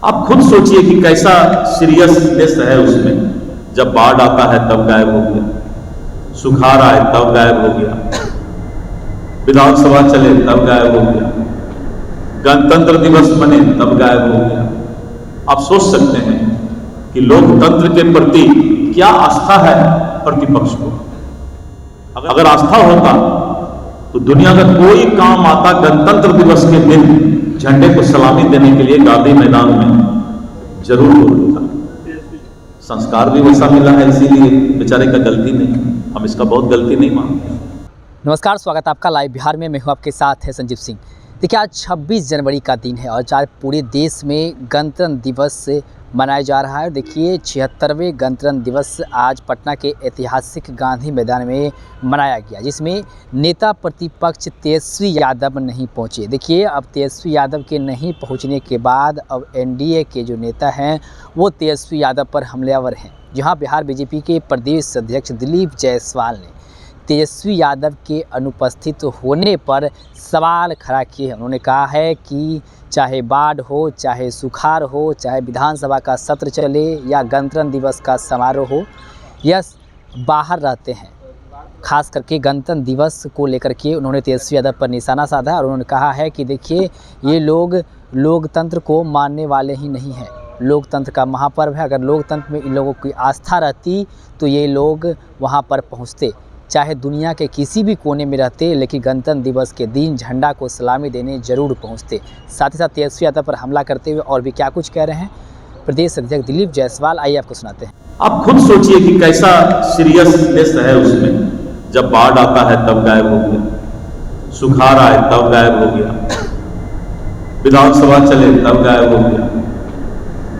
आप खुद सोचिए कि कैसा सीरियसनेस है उसमें। जब बाढ़ आता है तब गायब हो गया, सुखाड़ आए तब गायब हो गया, विधानसभा चले तब गायब हो गया, गणतंत्र दिवस मने तब गायब हो गया। आप सोच सकते हैं कि लोकतंत्र के प्रति क्या आस्था है प्रतिपक्ष को। अगर आस्था होता तो दुनिया का कोई काम आता गणतंत्र दिवस के दिन झंडे को सलामी देने के लिए गांधी मैदान में जरूर बोलता। संस्कार भी वैसा मिला है, इसीलिए बेचारे का गलती नहीं, हम इसका बहुत गलती नहीं मानते। नमस्कार, स्वागत है आपका लाइव बिहार में। मैं हूं आपके साथ है संजीव सिंह। देखिए, आज 26 जनवरी का दिन है और आज पूरे देश में गणतंत्र दिवस मनाया जा रहा है। देखिए, 76वें गणतंत्र दिवस आज पटना के ऐतिहासिक गांधी मैदान में मनाया गया, जिसमें नेता प्रतिपक्ष तेजस्वी यादव नहीं पहुंचे। देखिए, अब तेजस्वी यादव के नहीं पहुंचने के बाद अब एनडीए के जो नेता हैं वो तेजस्वी यादव पर हमलावर हैं। जहां बिहार बीजेपी के प्रदेश अध्यक्ष दिलीप जायसवाल ने तेजस्वी यादव के अनुपस्थित होने पर सवाल खड़ा किए हैं। उन्होंने कहा है कि चाहे बाढ़ हो, चाहे सुखाड़ हो, चाहे विधानसभा का सत्र चले या गणतंत्र दिवस का समारोह हो, यह बाहर रहते हैं। खास करके गणतंत्र दिवस को लेकर के उन्होंने तेजस्वी यादव पर निशाना साधा और उन्होंने कहा है कि देखिए, ये लोग लोकतंत्र को मानने वाले ही नहीं हैं। लोकतंत्र का महापर्व है। अगर लोकतंत्र में इन लोगों की आस्था रहती तो ये लोग वहाँ पर पहुँचते, चाहे दुनिया के किसी भी कोने में रहते, लेकिन गणतंत्र दिवस के दिन झंडा को सलामी देने जरूर पहुंचते। साथ ही साथ तेजस्वी यादव पर हमला करते हुए और भी क्या कुछ कह रहे हैं प्रदेश अध्यक्ष दिलीप जायसवाल, आइए आपको सुनाते हैं। आप खुद सोचिए कि कैसा सीरियसनेस है उसमें। जब बाढ़ आता है तब गायब हो गया, सुखाड़ आए तब गायब हो गया, विधानसभा चले तब गायब हो गया,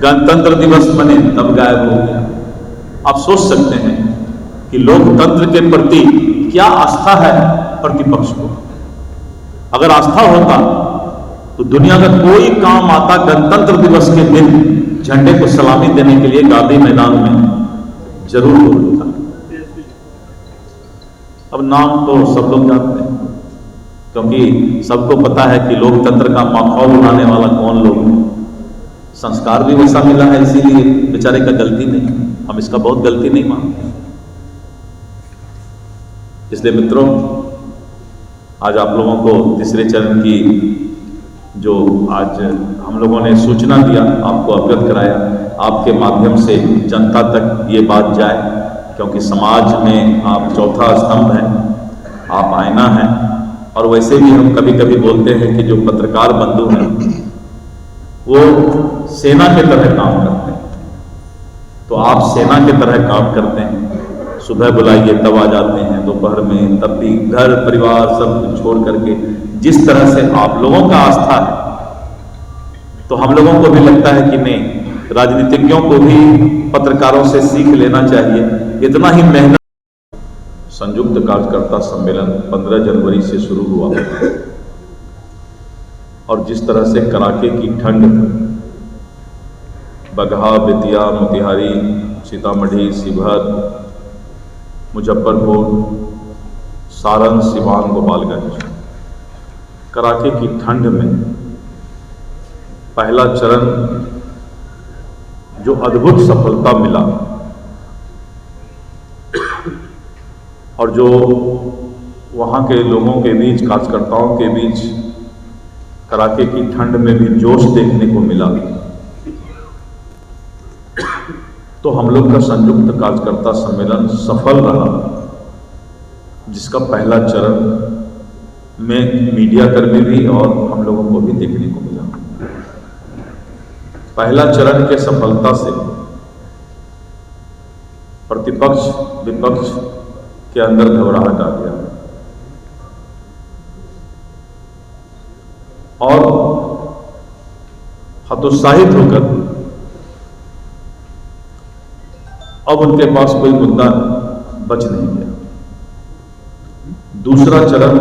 गणतंत्र दिवस मने तब गायब हो गया। आप सोच सकते हैं कि लोकतंत्र के प्रति क्या आस्था है प्रतिपक्ष को। अगर आस्था होता तो दुनिया का कोई काम आता गणतंत्र दिवस के दिन झंडे को सलामी देने के लिए गांधी मैदान में जरूर बोलता। अब नाम तो सब लोग जानते हैं, क्योंकि सबको पता है कि लोकतंत्र का माहौल उड़ाने वाला कौन लोग है। संस्कार भी वैसा मिला है, इसीलिए बेचारे का गलती नहीं, हम इसका बहुत गलती नहीं मानते। इसलिए मित्रों, आज आप लोगों को तीसरे चरण की जो आज हम लोगों ने सूचना दिया, आपको अवगत कराया, आपके माध्यम से जनता तक ये बात जाए, क्योंकि समाज में आप चौथा स्तंभ हैं, आप आईना हैं। और वैसे भी हम कभी कभी बोलते हैं कि जो पत्रकार बंधु हैं वो सेना की तरह काम करते हैं, तो आप सेना की तरह काम करते हैं। सुबह बुलाइए तब आ जाते हैं, दोपहर में तब भी, घर परिवार सब कुछ छोड़ करके। जिस तरह से आप लोगों का आस्था है, तो हम लोगों को भी लगता है कि नहीं, राजनीतिज्ञों को भी पत्रकारों से सीख लेना चाहिए। इतना ही मेहनत। संयुक्त कार्यकर्ता सम्मेलन 15 जनवरी से शुरू हुआ और जिस तरह से कड़ाके की ठंड बगहा, बेतिया, मोतिहारी, सीतामढ़ी, शिवहर, मुजफ्फरपुर, सारण, सिवान, गोपालगंज, कड़ाके की ठंड में पहला चरण जो अद्भुत सफलता मिला और जो वहाँ के लोगों के बीच, कार्यकर्ताओं के बीच कड़ाके की ठंड में भी जोश देखने को मिला, तो हम लोग का संयुक्त कार्यकर्ता सम्मेलन सफल रहा, जिसका पहला चरण में मीडिया कर्मी भी और हम लोगों को भी देखने को मिला। पहला चरण के सफलता से प्रतिपक्ष विपक्ष के अंदर घबराहट आ गया और हतोत्साहित होकर अब उनके पास कोई मुद्दा बच नहीं गया। दूसरा चरण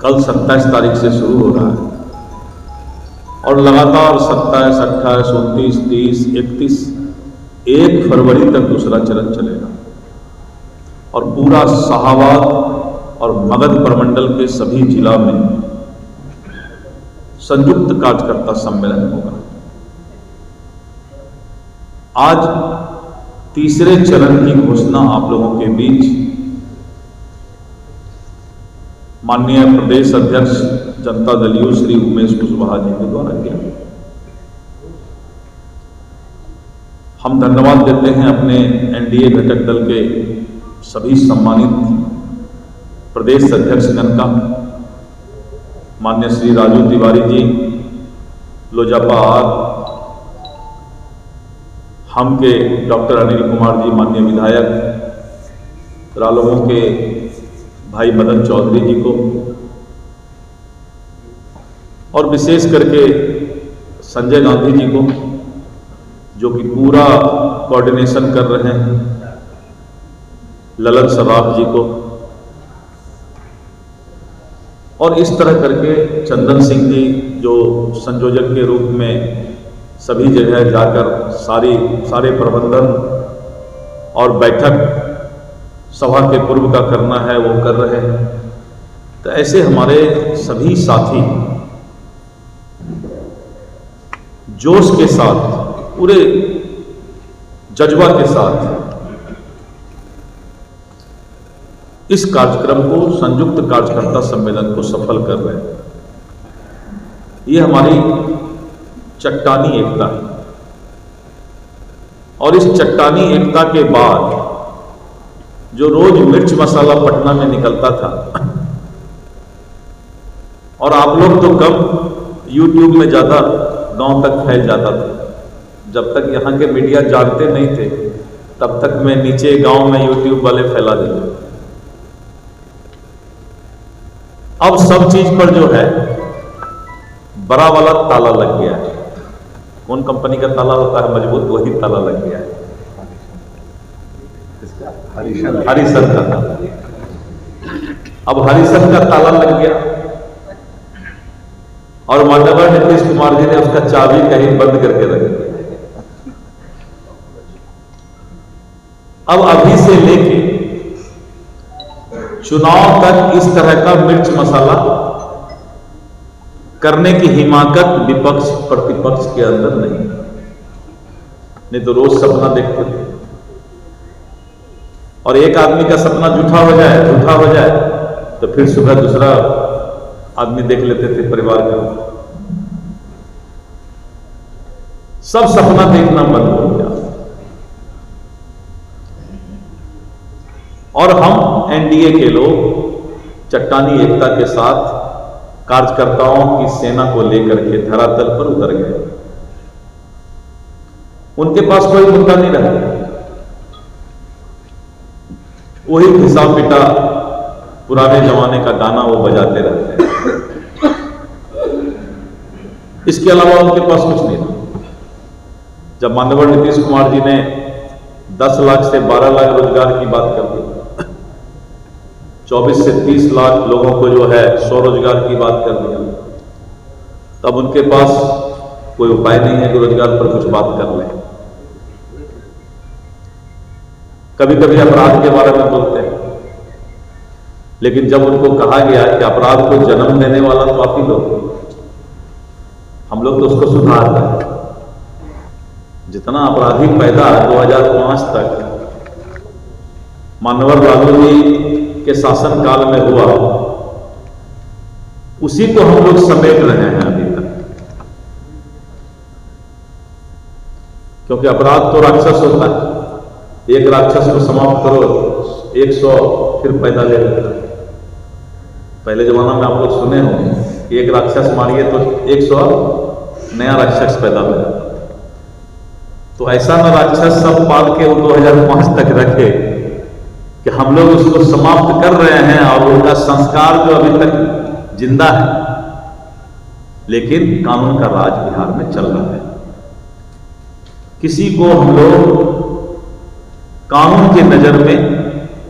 कल 27 तारीख से शुरू हो रहा है और लगातार 27, 28, 29, 30, 31, 1 फरवरी तक दूसरा चरण चलेगा और पूरा शाहाबाद और मगध प्रमंडल के सभी जिला में संयुक्त कार्यकर्ता सम्मेलन होगा। आज तीसरे चरण की घोषणा आप लोगों के बीच माननीय प्रदेश अध्यक्ष जनता दल यू श्री उमेश कुशवाहा जी के द्वारा किया। हम धन्यवाद देते हैं अपने एनडीए घटक दल के सभी सम्मानित प्रदेश अध्यक्षगण का, माननीय श्री राजू तिवारी जी, लोजपा आर, हम के डॉक्टर अनिल कुमार जी माननीय विधायक, रालोमो के भाई मदन चौधरी जी को, और विशेष करके संजय गांधी जी को जो कि पूरा कोऑर्डिनेशन कर रहे हैं, ललन सराफ जी को, और इस तरह करके चंदन सिंह जी जो संयोजक के रूप में सभी जगह जाकर सारे प्रबंधन और बैठक सभा के पूर्व का करना है वो कर रहे हैं। तो ऐसे हमारे सभी साथी जोश के साथ, पूरे जज्बा के साथ इस कार्यक्रम को, संयुक्त कार्यकर्ता सम्मेलन को सफल कर रहे हैं। ये हमारी चट्टानी एकता है, और इस चट्टानी एकता के बाद जो रोज मिर्च मसाला पटना में निकलता था, और आप लोग तो कम, यूट्यूब में ज्यादा गांव तक फैल जाता था। जब तक यहाँ के मीडिया जानते नहीं थे तब तक मैं नीचे गांव में यूट्यूब वाले फैला देते। अब सब चीज पर जो है बड़ा वाला ताला लग गया है। कौन कंपनी का ताला होता है मजबूत, वही ताला लग गया है, हरिसन का ताला। अब हरिसन का ताला लग गया और माननीय नीतीश कुमार जी ने उसका चाबी कहीं बंद करके रख दिया। अब अभी से लेके चुनाव तक इस तरह का मिर्च मसाला करने की हिमाकत विपक्ष प्रतिपक्ष के अंदर नहीं तो रोज सपना देखते थे, और एक आदमी का सपना झूठा हो जाए तो फिर सुबह दूसरा आदमी देख लेते थे परिवार का। सब सपना देखना बंद हो गया, और हम एनडीए के लोग चट्टानी एकता के साथ कार्यकर्ताओं की सेना को लेकर के धरातल पर उतर गए। उनके पास कोई मुद्दा नहीं रहा, वही घिसा पिटा पुराने जमाने का गाना वो बजाते रहते हैं। इसके अलावा उनके पास कुछ नहीं था। जब माननीय नीतीश कुमार जी ने 10 लाख से 12 लाख रोजगार की बात कर दी, 24 से 30 लाख लोगों को जो है स्वरोजगार की बात कर दिया, तब उनके पास कोई उपाय नहीं है कि रोजगार पर कुछ बात कर लें। कभी कभी अपराध के बारे में बोलते हैं, लेकिन जब उनको कहा गया कि अपराध को जन्म देने वाला तो आप ही लोग, हम लोग तो उसको सुधार रहे हैं। जितना अपराधी पैदा 2005 तक माननीय लालू जी के शासन काल में हुआ, उसी को हम लोग समेट रहे हैं अभी तक। क्योंकि अपराध तो राक्षस होता है, एक राक्षस को समाप्त करो 100 फिर पैदा ले लेता है। पहले जमाना में आप लोग सुने होंगे, एक राक्षस मारिए तो 100 नया राक्षस पैदा हो जाता। तो ऐसा ना राक्षस सब पाल के वो 2005 तक रखे कि हम लोग उसको समाप्त कर रहे हैं, और उनका संस्कार जो अभी तक जिंदा है, लेकिन कानून का राज बिहार में चल रहा है। किसी को हम लोग कानून के नजर में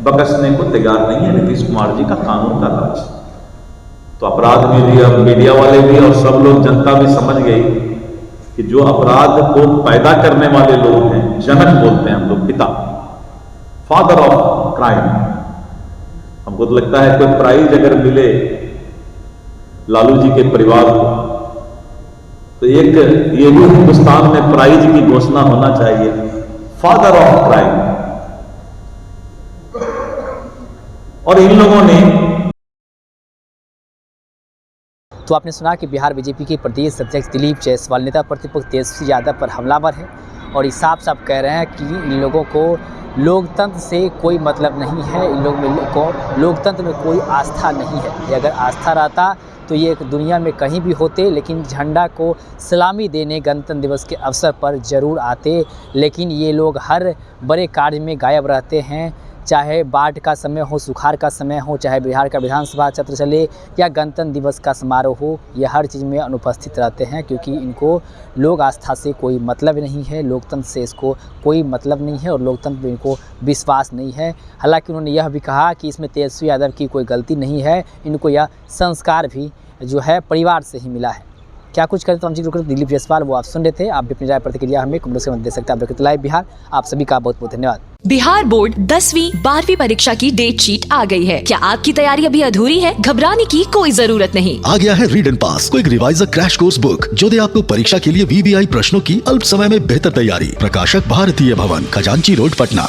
बकसने को तैयार नहीं है। नीतीश कुमार जी का कानून का राज, तो अपराध मीडिया वाले भी और सब लोग, जनता भी समझ गई कि जो अपराध को पैदा करने वाले लोग हैं, जनक बोलते हैं हम लोग, पिता, फादर ऑफ क्राइम। हमको तो लगता है कोई प्राइज अगर मिले लालू जी के परिवार को, तो एक ये भी हिंदुस्तान में प्राइज की घोषणा होना चाहिए फादर ऑफ क्राइम। और इन लोगों ने, तो आपने सुना कि बिहार बीजेपी के प्रदेश अध्यक्ष दिलीप जायसवाल नेता प्रतिपक्ष तेजस्वी यादव पर हमलावर है और ये साफ साफ कह रहे हैं कि इन लोगों को लोकतंत्र से कोई मतलब नहीं है, इन लोगों को लोकतंत्र में कोई आस्था नहीं है। ये अगर आस्था रहता तो ये दुनिया में कहीं भी होते, लेकिन झंडा को सलामी देने गणतंत्र दिवस के अवसर पर ज़रूर आते, लेकिन ये लोग हर बड़े कार्य में गायब रहते हैं। चाहे बाढ़ का समय हो, सुखाड़ का समय हो, चाहे बिहार का विधानसभा सत्र चले या गणतंत्र दिवस का समारोह हो, ये हर चीज़ में अनुपस्थित रहते हैं, क्योंकि इनको लोक आस्था से कोई मतलब नहीं है, लोकतंत्र से इसको कोई मतलब नहीं है और लोकतंत्र में इनको विश्वास नहीं है। हालांकि उन्होंने यह भी कहा कि इसमें तेजस्वी यादव की कोई गलती नहीं है, इनको यह संस्कार भी जो है परिवार से ही मिला है। क्या कुछ करें तो हम जिक्र करें दिलीप जायसवाल, वो आप सुन रहे थे। आप भी अपनी राय प्रतिक्रिया हमें कमेंट्स के मध्य दे सकते हैं। आप देखते लाइव बिहार। आप सभी का बहुत बहुत धन्यवाद। बिहार बोर्ड 10वीं 12वीं परीक्षा की डेट शीट आ गई है। क्या आपकी तैयारी अभी अधूरी है? घबराने की कोई जरूरत नहीं। आ गया है read and pass quick reviser crash course book, जो दे आपको परीक्षा के लिए VVI प्रश्नों की अल्प समय में बेहतर तैयारी। प्रकाशक भारतीय भवन, खजांची रोड, पटना।